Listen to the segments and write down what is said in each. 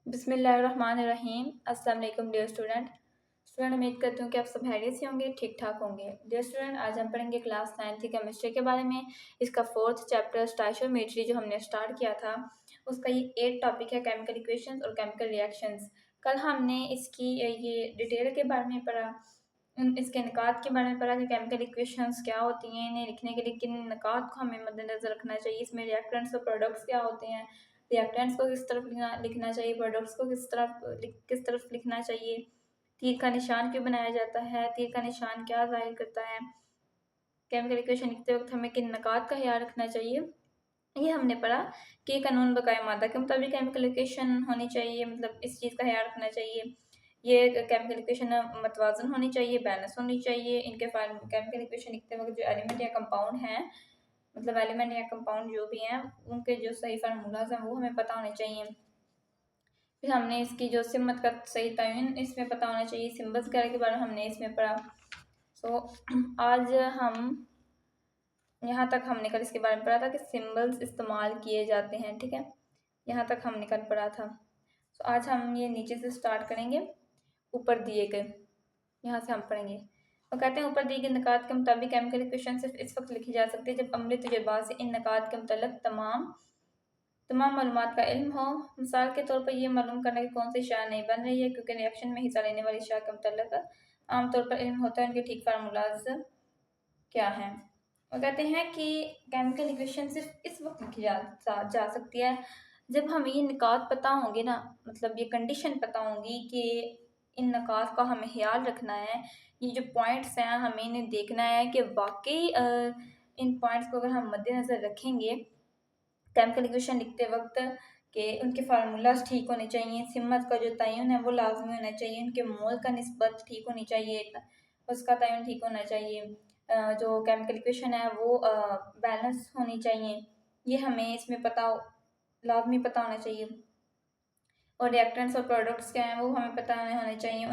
बिस्मिल्लाहिर्रहमानिर्रहीम। अस्सलाम वालेकुम डियर स्टूडेंट, उम्मीद करती हूँ कि आप सब खैरियत से होंगे, ठीक ठाक होंगे। डियर स्टूडेंट, आज हम पढ़ेंगे क्लास 9 की केमिस्ट्री के बारे में। इसका 4th चैप्टर स्टोइचियोमेट्री जो हमने स्टार्ट किया था, उसका ये 8 टॉपिक है, केमिकल इक्वेशंस और केमिकल रिएक्शंस। कल हमने इसकी ये डिटेल के बारे में पढ़ा, इसके निकात के बारे में पढ़ा कि केमिकल इक्वेशंस क्या होती हैं, इन्हें लिखने के लिए किन निकात को हमें मद्देनज़र रखना चाहिए, इसमें रिएक्टेंट्स और प्रोडक्ट्स क्या होते हैं, रिएक्टेंट्स को किस तरफ लिखना चाहिए, प्रोडक्ट्स को किस तरफ लिखना चाहिए, तीर का निशान क्यों बनाया जाता है, तीर का निशान क्या ज़ाहिर करता है, केमिकल इक्वेशन लिखते वक्त हमें किन निकात का ख्याल रखना चाहिए। ये हमने पढ़ा कि कानून बकाया मादा के मुताबिक केमिकल इक्वेशन होनी चाहिए, मतलब इस चीज़ का ख्याल रखना चाहिए। ये केमिकल इक्वेशन मतवाज़न होनी चाहिए, बैलेंस होनी चाहिए। इनके केमिकल इक्वेशन लिखते वक्त जो एलिमेंट या कंपाउंड हैं, मतलब एलिमेंट या कंपाउंड जो भी हैं, उनके जो सही फार्मूलाज हैं वो हमें पता होने चाहिए। फिर हमने इसकी जो सिमत का सही तयन इसमें पता होना चाहिए, सिम्बल्स वगैरह के बारे में हमने इसमें पढ़ा। आज हम यहाँ तक हमने कल इसके बारे में पढ़ा था कि सिम्बल्स इस्तेमाल किए जाते हैं, ठीक है। यहाँ तक हमने कल पढ़ा था। आज हम ये नीचे से स्टार्ट करेंगे, ऊपर दिए गए यहाँ से हम पढ़ेंगे। तो कहते हैं ऊपर दिए गए निकात के मुताबिक केमिकल इक्वेशन सिर्फ इस वक्त लिखी जा सकती है जब अमली तजुर्बात से इन निकात के मुतल्लिक़ तमाम मालूमात का इल्म हो। मिसाल के तौर पर यह मालूम करना कि कौन सी शाह नहीं बन रही है, क्योंकि रिएक्शन में हिस्सा लेने वाली शाह के मुतल्लिक़ आमतौर पर इल्म होता है उनके ठीक फार्मूलाज क्या हैं। और कहते हैं कि केमिकल इक्वेशन सिर्फ इस वक्त लिखी जा सकती है जब हमें ये निकात पता होंगे ना, मतलब ये कंडीशन पता होंगी कि इन निकात का हमें ख्याल रखना है। ये जो पॉइंट्स हैं हमें इन्हें देखना है कि वाकई इन पॉइंट्स को अगर हम मद्देनज़र रखेंगे केमिकल इक्वेशन लिखते वक्त कि उनके फार्मूलाज ठीक होने चाहिए, सिमत का जो तयन है वो लाजमी होना चाहिए, उनके मोल का निस्बत ठीक होनी चाहिए, उसका तयन ठीक होना चाहिए, जो केमिकल इक्वेशन है वो बैलेंस होनी चाहिए। ये हमें इसमें लाजमी पता होना चाहिए। और रिएक्टेंट्स और प्रोडक्ट्स क्या हैं वो हमें पता होने चाहिए।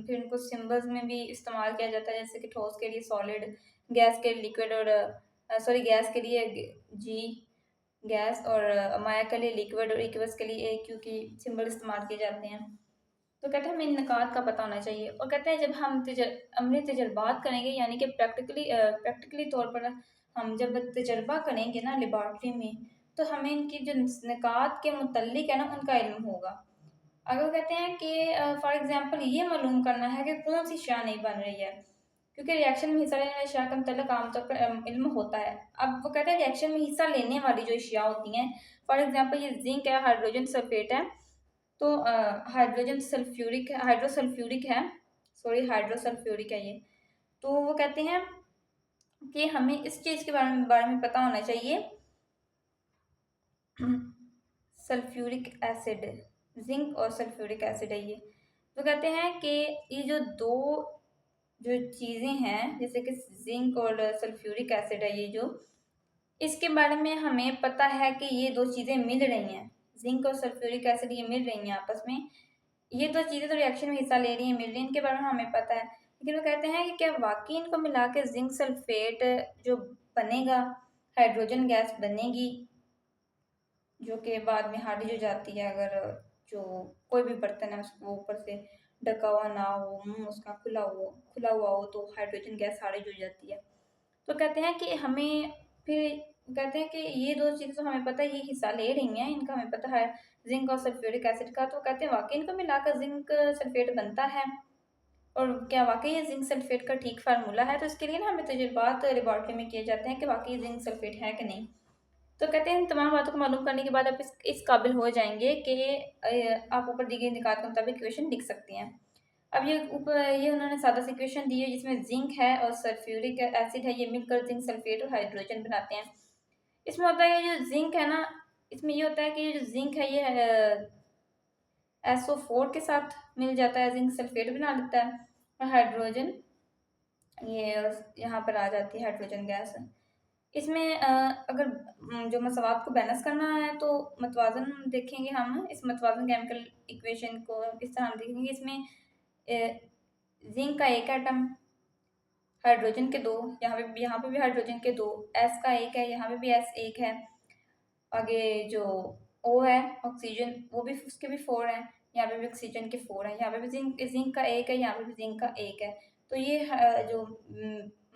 फिर उनको सिम्बल्स में भी इस्तेमाल किया जाता है, जैसे कि ठोस के लिए सॉलिड, गैस के लिए लिक्विड, और गैस के लिए जी गैस, और माया के लिए लिक्विड, और एक्वस के लिए AQ की सिंबल इस्तेमाल किए जाते हैं। तो कहते हैं हमें इन निकात का पता होना चाहिए। और कहते हैं जब हम अमली तजर्बात करेंगे, यानी कि प्रैक्टिकली तौर पर हम जब तजर्बा करेंगे ना लेबॉर्ट्री में, तो हमें इनकी जो निकात के मुतल्लिक है ना उनका इल्म होगा। अगर कहते हैं कि फॉर एग्जांपल ये मालूम करना है कि कौन सी शाह नहीं बन रही है, क्योंकि रिएक्शन में हिस्सा लेने वाली अशिया का मतलब आमतौर पर इल्म होता है। अब वो कहते हैं रिएक्शन में हिस्सा लेने वाली जो अशिया होती हैं, फॉर एग्जांपल ये जिंक है, हाइड्रोजन सल्फेट है, तो हाइड्रोसल्फ्यूरिक है ये। तो वो कहते हैं कि हमें इस चीज़ के बारे में पता होना चाहिए। सल्फ्यूरिक एसिड, जिंक और सल्फ्यूरिक एसिड है ये। तो कहते हैं कि ये जो दो जो चीज़ें हैं, जैसे कि जिंक और सल्फ्यूरिक एसिड है, ये जो इसके बारे में हमें पता है कि ये दो चीज़ें मिल रही हैं, जिंक और सल्फ्यूरिक एसिड ये मिल रही हैं आपस में। ये दो चीज़ें तो रिएक्शन में हिस्सा ले रही हैं, मिल रही हैं, इनके बारे में हमें पता है। लेकिन वो कहते हैं कि क्या वाकई इनको मिला के जिंक सल्फेट जो बनेगा, हाइड्रोजन गैस बनेगी, जो कि बाद में हार्ड हो जाती है अगर जो कोई भी बर्तन है उसको ऊपर से ढका हुआ ना हो, मुंह उसका खुला हुआ हो, तो हाइड्रोजन गैस हार्ड हो जाती है। तो कहते हैं कि हमें फिर कहते हैं कि ये दो चीज़ें तो हमें पता है ये हिस्सा ले रही हैं, इनका हमें पता है जिंक और सल्फ्यूरिक एसिड का। तो कहते हैं वाकई इनको मिलाकर जिंक सल्फेट बनता है, और क्या वाकई ये जिंक सल्फेट का ठीक फार्मूला है। तो इसके लिए ना हमें तजुर्बात लेबॉर्ट्री में किए जाते हैं कि वाकई जिंक सल्फेट है कि नहीं। तो कहते हैं इन तमाम बातों को मालूम करने के बाद आप इस काबिल हो जाएंगे कि आप ऊपर दी गई निकात के मुताबिक इक्वेशन लिख सकते हैं। अब ये उन्होंने सादा सी इक्वेशन दी है जिसमें जिंक है और सल्फ्यूरिक एसिड है, ये मिलकर जिंक सल्फेट और हाइड्रोजन बनाते हैं। इसमें होता है ये जो जिंक है ना, इसमें ये होता है कि ये जो जिंक है ये SO4 के साथ मिल जाता है, जिंक सल्फेट बना लेता है, और हाइड्रोजन ये यहाँ पर आ जाती है हाइड्रोजन गैस। इसमें अगर जो मसवात को बैलेंस करना है तो मतवाज़न देखेंगे हम। इस मतवाज़न केमिकल इक्वेशन को इस तरह हम देखेंगे, इसमें जिंक का एक एटम, हाइड्रोजन के दो, यहाँ पे भी हाइड्रोजन के दो, S का एक है, यहाँ पे भी S एक है। आगे जो O है ऑक्सीजन, वो भी उसके भी 4 हैं, यहाँ पे भी ऑक्सीजन के 4 हैं, यहाँ पे भी जिंक का 1 है, यहाँ पे भी जिंक का 1 है। तो ये जो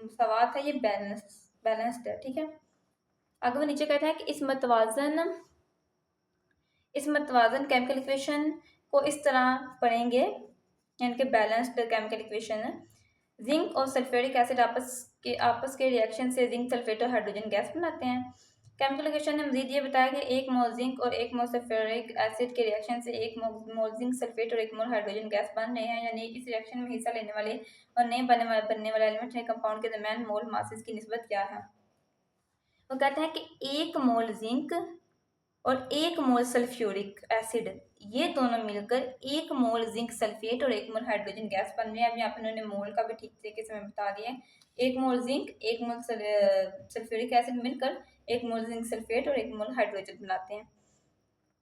सवाल था ये बैलेंस्ड है, ठीक है। आगे वो नीचे कहता है कि इस मतवाजन केमिकल इक्वेशन को इस तरह पढ़ेंगे, यानी कि बैलेंस्ड केमिकल इक्वेशन है। जिंक और सल्फ्यूरिक एसिड आपस के रिएक्शन से जिंक सल्फेट और हाइड्रोजन गैस बनाते हैं। केमिकल इक्वेशन ने मजीद ये बताया कि 1 मोल जिंक और 1 मोल सल्फ्यूरिक एसिड के रिएक्शन से 1 मोल जिंक सल्फेट और 1 मोल हाइड्रोजन गैस बन रहे हैं, यानी इस रिएक्शन में हिस्सा लेने वाले और नए बनने वाले एलिमेंट या कंपाउंड के दरमियान मोल मासेस की निस्बत क्या है। वो कहते हैं कि 1 मोल जिंक और 1 मोल सल्फ्यूरिक एसिड, ये दोनों मिलकर 1 मोल जिंक सल्फेट और 1 मोल हाइड्रोजन गैस बन रहे हैं। अब यहाँ पे उन्होंने मोल का भी ठीक तरीके से हमें बता दिया है। 1 मोल जिंक 1 मोल सल्फ्यूरिक एसिड मिलकर 1 मोल जिंक सल्फेट और 1 मोल हाइड्रोजन बनाते हैं।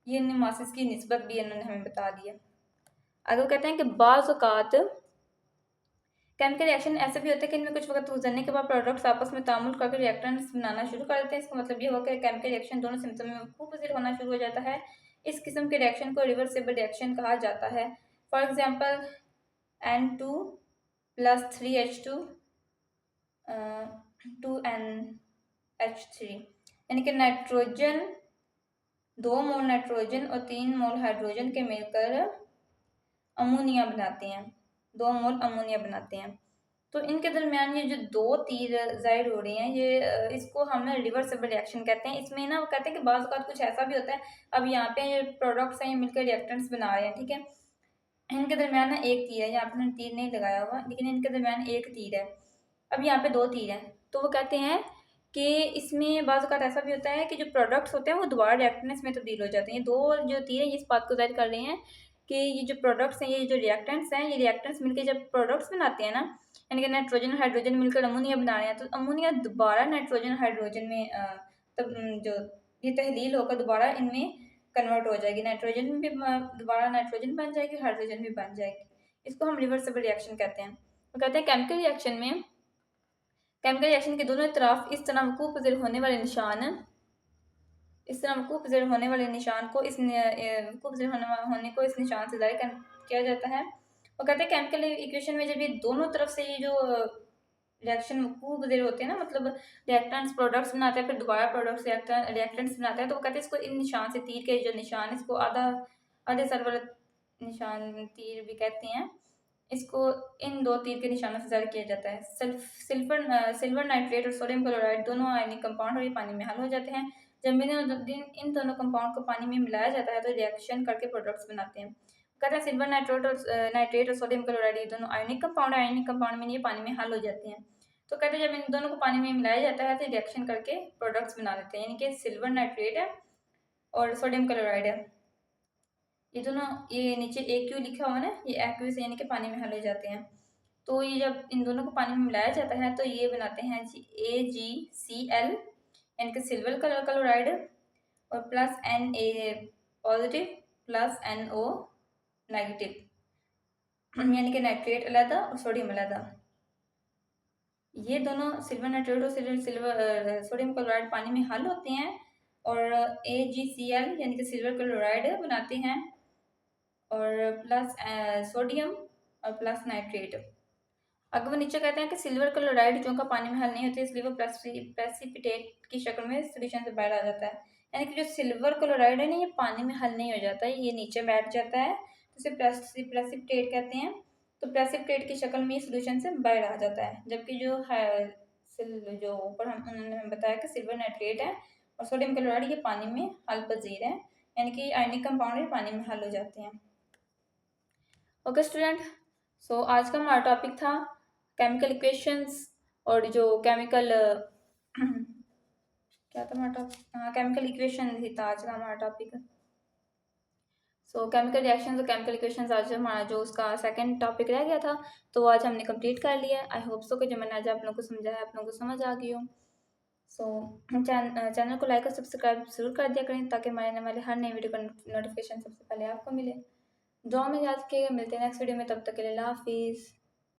ये इन मासेस की निस्बत भी इन्होंने हमें बता दी है। आगे वो कहते हैं कि बाज़ औक़ात केमिकल रिएक्शन ऐसे भी होते हैं कि इनमें कुछ वक्त गुजरने के बाद प्रोडक्ट्स आपस में तामुल करके रिएक्टेंट्स बनाना शुरू कर देते हैं। इसका मतलब ये हुआ कि केमिकल रिएक्शन दोनों सिस्टम में खूब पजीर होना शुरू हो जाता है। इस किस्म के रिएक्शन को रिवर्सिबल रिएक्शन कहा जाता है। For example N2 + 3H2 2NH3, यानी कि नाइट्रोजन 2 मोल नाइट्रोजन और 3 मोल हाइड्रोजन के मिलकर अमोनिया बनाते हैं, 2 मोल अमोनिया बनाते हैं। तो इनके दरमियान ये जो 2 तीर ज़ाहिर हो रहे हैं, ये इसको हम रिवर्सिबल रिएक्शन कहते हैं। इसमें ना वो कहते हैं कि बाज़ औक़ात कुछ ऐसा भी होता है, अब यहाँ पे ये प्रोडक्ट्स हैं, ये मिलकर रिएक्टेंट्स बना रहे हैं, ठीक है। इनके दरमियान ना एक तीर है, यहाँ पे तीर नहीं लगाया हुआ, लेकिन इनके दरमियान एक तीर है। अब यहाँ पे 2 तीर हैं, तो वो कहते हैं कि इसमें बाज़ औक़ात ऐसा भी होता है कि जो प्रोडक्ट्स होते हैं वो दोबारा रिएक्टेंट्स में तब्दील हो जाते हैं। 2 जो तीर हैं, ये इस बात को ज़ाहिर कर रहे हैं कि ये जो प्रोडक्ट्स हैं, ये जो रिएक्टेंट्स हैं, ये रिएक्टेंट्स मिलकर जब प्रोडक्ट्स बनाते हैं ना, यानी कि नाइट्रोजन और हाइड्रोजन मिलकर अमोनिया बना रहे हैं, तो अमोनिया दोबारा नाइट्रोजन और हाइड्रोजन में तब जो ये तहलील होकर दोबारा इनमें कन्वर्ट हो जाएगी, नाइट्रोजन भी दोबारा नाइट्रोजन बन जाएगी, हाइड्रोजन भी बन जाएगी। इसको हम रिवर्सिबल रिएक्शन कहते हैं। वो कहते हैं केमिकल रिएक्शन के दोनों तरफ इस तरह वकूफ़ पज़ीर होने वाले निशान को इस निशान से ज़ाहिर किया जाता है। वो कहते हैं केमिकल इक्वेशन में जब ये दोनों तरफ से ये जो रिएक्शन वकूफ़ पज़ीर होते हैं ना, मतलब रिएक्टेंट्स प्रोडक्ट्स बनाते हैं, फिर दोबारा प्रोडक्ट्स रिएक्टेंट्स बनाते हैं, तो वो कहते हैं इसको इन निशान से, तीर के जो निशान, इसको आधे सर वाला निशान तीर भी कहते हैं। इसको इन 2 तीर के निशानों से ज़ाहिर किया जाता है। सिल्वर नाइट्रेट और सोडियम क्लोराइड दोनों आयनिक कंपाउंड और ये पानी में हल हो जाते हैं। जब इन दोनों कंपाउंड को पानी में मिलाया जाता है तो रिएक्शन करके प्रोडक्ट्स बनाते हैं। कहते हैं सिल्वर नाइट्रेट और सोडियम क्लोराइड ये दोनों आयनिक कंपाउंड है, आयनिक कंपाउंड में ये पानी में हल हो जाते हैं। तो कहते हैं जब इन दोनों को पानी में मिलाया जाता है तो रिएक्शन करके प्रोडक्ट्स बना लेते हैं, यानी कि सिल्वर नाइट्रेट है और सोडियम क्लोराइड है, ये दोनों, ये नीचे AQ लिखा हुआ ना, ये एक्यू से यानी कि पानी में हल हो जाते हैं। तो ये जब इन दोनों को पानी में मिलाया जाता है तो ये बनाते हैं जी AgCl, यानी कि सिल्वर क्लोराइड, और plus Na positive plus NO negative, यानी कि नाइट्रेट अलग और सोडियम अलग। ये दोनों सिल्वर नाइट्रेट और सोडियम क्लोराइड पानी में हल होते हैं और AgCl यानी कि सिल्वर क्लोराइड बनाते हैं और प्लस सोडियम और प्लस नाइट्रेट। अगर वो नीचे कहते हैं कि सिल्वर क्लोराइड जो का पानी में हल नहीं होती, इसलिए वो प्रेसिपिटेट की शक्ल में सोल्यूशन से बाहर आ जाता है, यानी कि जो सिल्वर क्लोराइड है ना, ये पानी में हल नहीं हो जाता है, ये नीचे बैठ जाता है, तो इसे प्रेसिपिटेट कहते हैं। तो प्रेसिपिटेट की शक्ल में ये सोल्यूशन से बाहर आ जाता है, जबकि जो ऊपर उन्होंने बताया कि सिल्वर नाइट्रेट है और सोडियम क्लोराइड ये पानी में हल पजीर है, यानी कि आयनिक कंपाउंड पानी में हल हो जाते हैं। ओके स्टूडेंट, सो आज का हमारा टॉपिक था केमिकल इक्वेशंस और जो केमिकल क्या था हमारा टॉपिक, हाँ केमिकल इक्वेशन ही था आज का हमारा टॉपिक। सो केमिकल रिएक्शंस और केमिकल इक्वेशंस आज हमारा जो उसका सेकंड टॉपिक रह गया था, तो आज हमने कंप्लीट कर लिया। आई होप सो कि जो मैंने आज आप लोगों को समझाया आप लोगों को समझ आ गई हो। सो चैनल को लाइक और सब्सक्राइब जरूर कर दिया करें ताकि हमारे आने वाले हर नई वीडियो का नोटिफिकेशन सबसे पहले आपको मिले। दुआ में याद रखिएगा, मिलते हैं नेक्स्ट वीडियो में, तब तक के लिए अल्लाह हाफिज़।